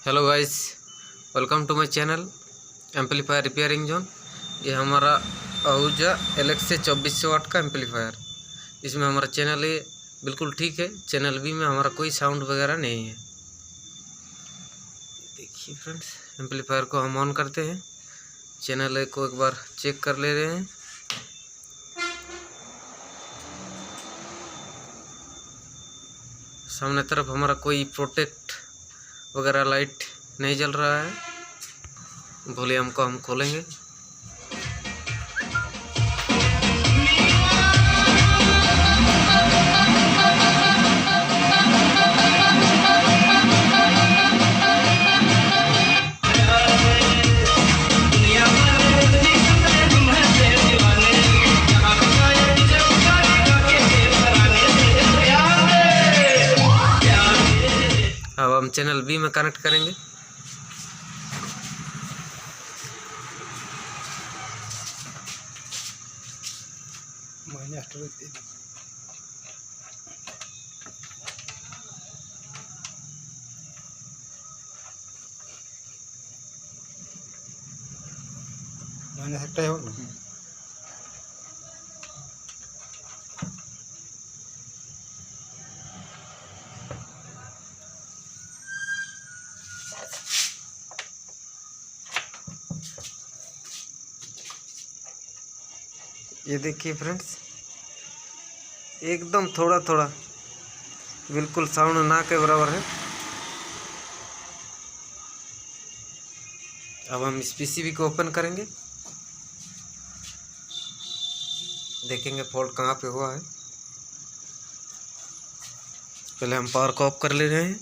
Hello guys, welcome to my channel amplifier repairing zone. ये हमारा Ahuja Alex 2400 वाट का amplifier. इसमें हमारा चैनल ए बिल्कुल ठीक है। चैनल बी में हमारा कोई साउंड वगैरह नहीं है। देखिए फ्रेंड्स, एम्पलीफायर को हम ऑन करते हैं। चैनल ए को एक बार चेक कर ले रहे हैं। सामने तरफ हमारा कोई प्रोटेक्ट वगैरह लाइट नहीं जल रहा है। वॉल्यूम को हम खोलेंगे। अब हम चैनल बी में कनेक्ट करेंगे। ये देखिए फ्रेंड्स, एकदम थोड़ा थोड़ा, बिल्कुल साउंड ना के बराबर है। अब हम इस पीसीबी को ओपन करेंगे, देखेंगे फॉल्ट कहाँ पे हुआ है। पहले हम पावर को ऑफ कर ले रहे हैं।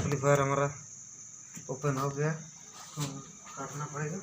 एम्पलीफायर हमारा ओपन हो गया, तो काटना पड़ेगा।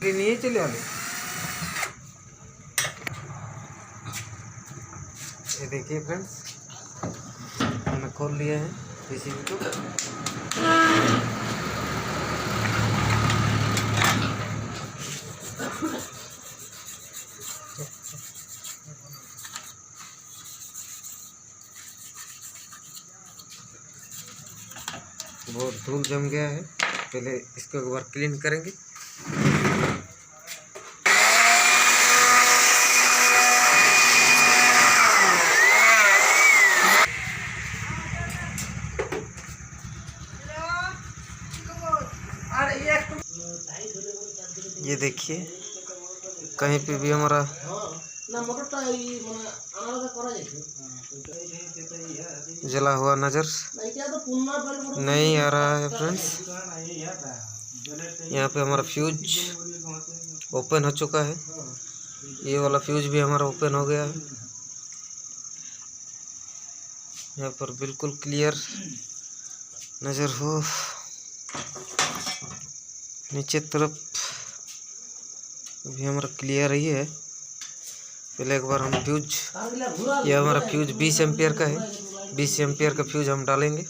नहीं चले वाले, ये देखिए फ्रेंड्स, हमने खोल लिया है पीसीबी को। बहुत धूल जम गया है, पहले इसको एक बार क्लीन करेंगे। ये देखिए, कहीं पे भी हमारा जला हुआ नज़र नहीं आ रहा है फ्रेंड्स। यहाँ पे हमारा फ्यूज ओपन हो चुका है। ये वाला फ्यूज भी हमारा ओपन हो गया है। यहाँ पर बिल्कुल क्लियर नज़र हो। नीचे तरफ भी हमारा क्लियर ही है। पहले एक बार हम फ्यूज, ये हमारा फ्यूज 20 एम्पियर का है। 20 एम्पियर का फ्यूज हम डालेंगे।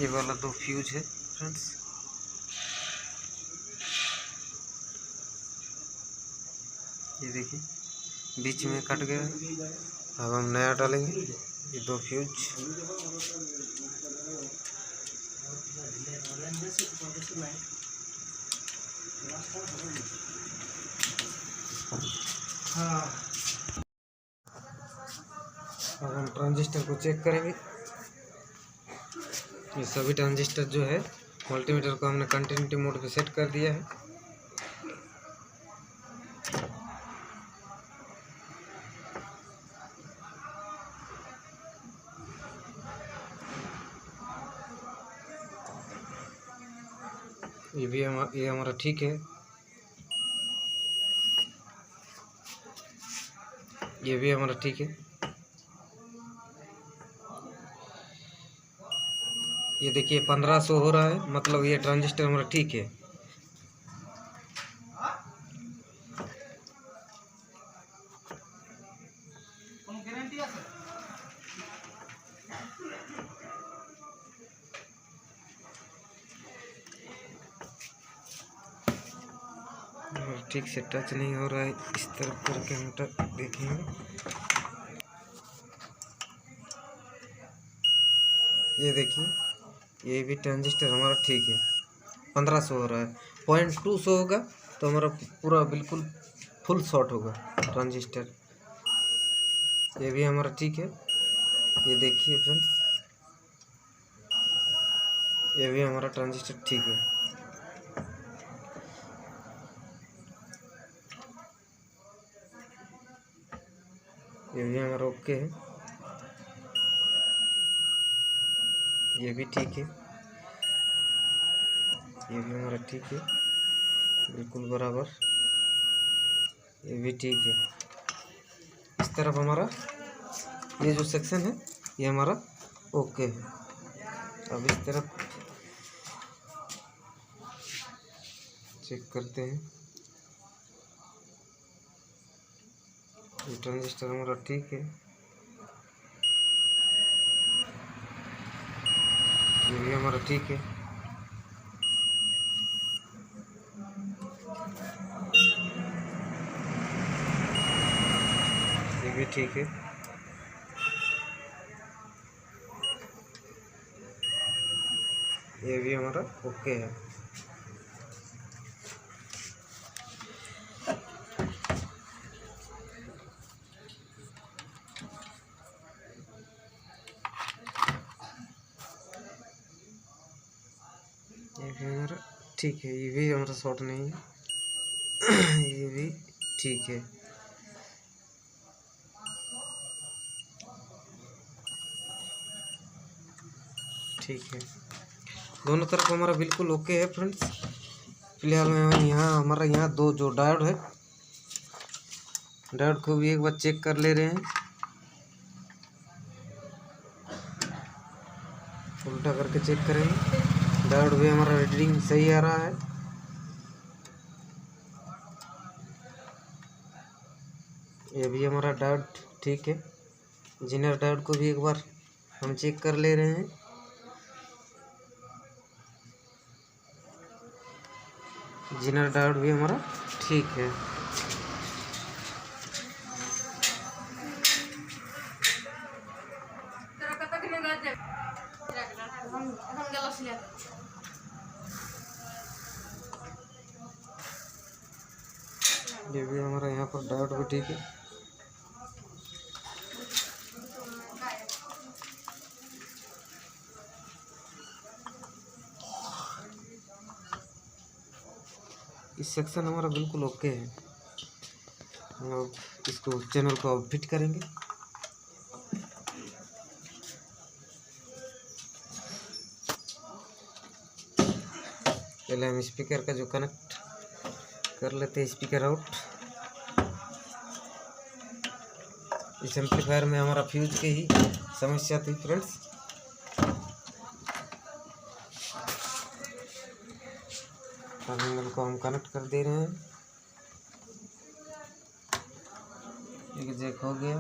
ये वाला 2 फ्यूज है फ्रेंड्स। ये देखिए बीच में कट गया है। अब हम नया डालेंगे ये 2 फ्यूज। अब हम ट्रांजिस्टर को चेक करेंगे। ये सभी ट्रांजिस्टर जो है मल्टीमीटर को हमने कंटिन्यूटी मोड पे सेट कर दिया है। ये हमारा ठीक है। ये भी हमारा ठीक है। ये देखिए 1500 हो रहा है, मतलब ये ट्रांजिस्टर हमारा ठीक है। ठीक से टच नहीं हो रहा है, इस तरफ करके हम देखेंगे। ये देखिए ये भी ट्रांजिस्टर हमारा ठीक है। 1500 हो रहा है, 0.200 होगा तो हमारा पूरा बिल्कुल फुल शॉर्ट होगा ट्रांजिस्टर। ये भी हमारा ठीक है। ये देखिए फ्रेंड्स, ये भी हमारा ट्रांजिस्टर ठीक है। ये भी हमारा ओके है। ये भी ठीक है। ये भी हमारा ठीक है, बिल्कुल बराबर। ये भी ठीक है। इस तरफ हमारा ये जो सेक्शन है ये हमारा ओके है। अब इस तरफ चेक करते हैं। ये ट्रांजिस्टर हमारा ठीक है। ये भी हमारा ठीक है। ये भी ठीक है। ये भी हमारा ओके है। ये भी हमारा ठीक है। ये भी हमारा शॉर्ट नहीं है। ये भी ठीक है। ठीक है, दोनों तरफ हमारा बिल्कुल ओके है फ्रेंड्स। फिलहाल में यहाँ हमारा यहाँ 2 जो डायोड है, डायोड को भी एक बार चेक कर ले रहे हैं। उल्टा करके चेक करेंगे। डायोड भी हमारा रीडिंग सही आ रहा है। ये भी हमारा डायोड ठीक है। जीनर डायोड को भी एक बार हम चेक कर ले रहे हैं। जीनर डायोड भी हमारा ठीक है। ये भी हमारा यहाँ पर डायोड भी ठीक है। इस सेक्शन हमारा बिल्कुल ओके है। अब इसको चैनल को अब फिट करेंगे। पहले हम स्पीकर का जो कनेक्ट कर लेते हैं, स्पीकर आउट। इस एम्पलीफायर में हमारा फ्यूज की ही समस्या थी फ्रेंड्स। टर्मिनल को हम कनेक्ट कर दे रहे हैं। एक जैक हो गया,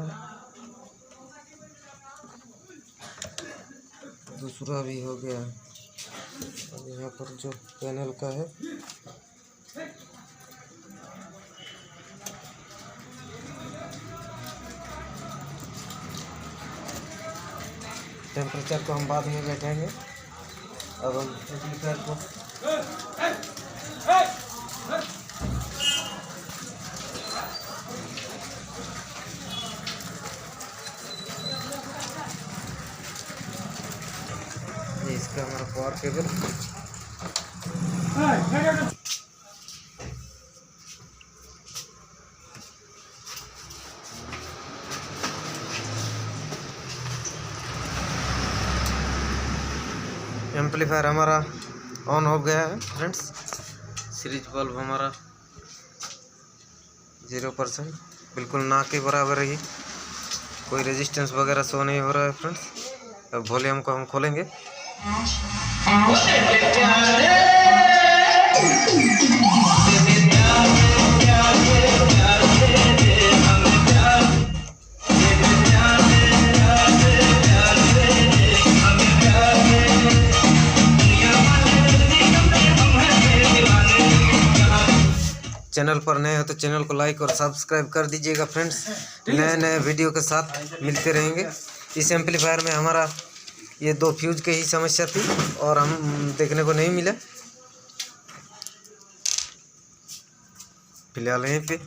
दूसरा भी हो गया। अब यहाँ पर जो पैनल का है टेम्परेचर को हम बाद में बैठेंगे। अब हम एम्पलीफायर को ये इसका हमारा पावर केबल एम्पलीफायर हमारा ऑन हो गया है फ्रेंड्स। सीरीज बल्ब हमारा 0% बिल्कुल ना के बराबर ही, कोई रेजिस्टेंस वगैरह शो नहीं हो रहा है फ्रेंड्स। अब वॉल्यूम को हम खोलेंगे। चैनल पर नए हो तो चैनल को लाइक और सब्सक्राइब कर दीजिएगा फ्रेंड्स। नए नए वीडियो के साथ मिलते रहेंगे। इस एम्पलीफायर में हमारा ये 2 फ्यूज की ही समस्या थी और हम देखने को नहीं मिला। फिलहाल यहीं पे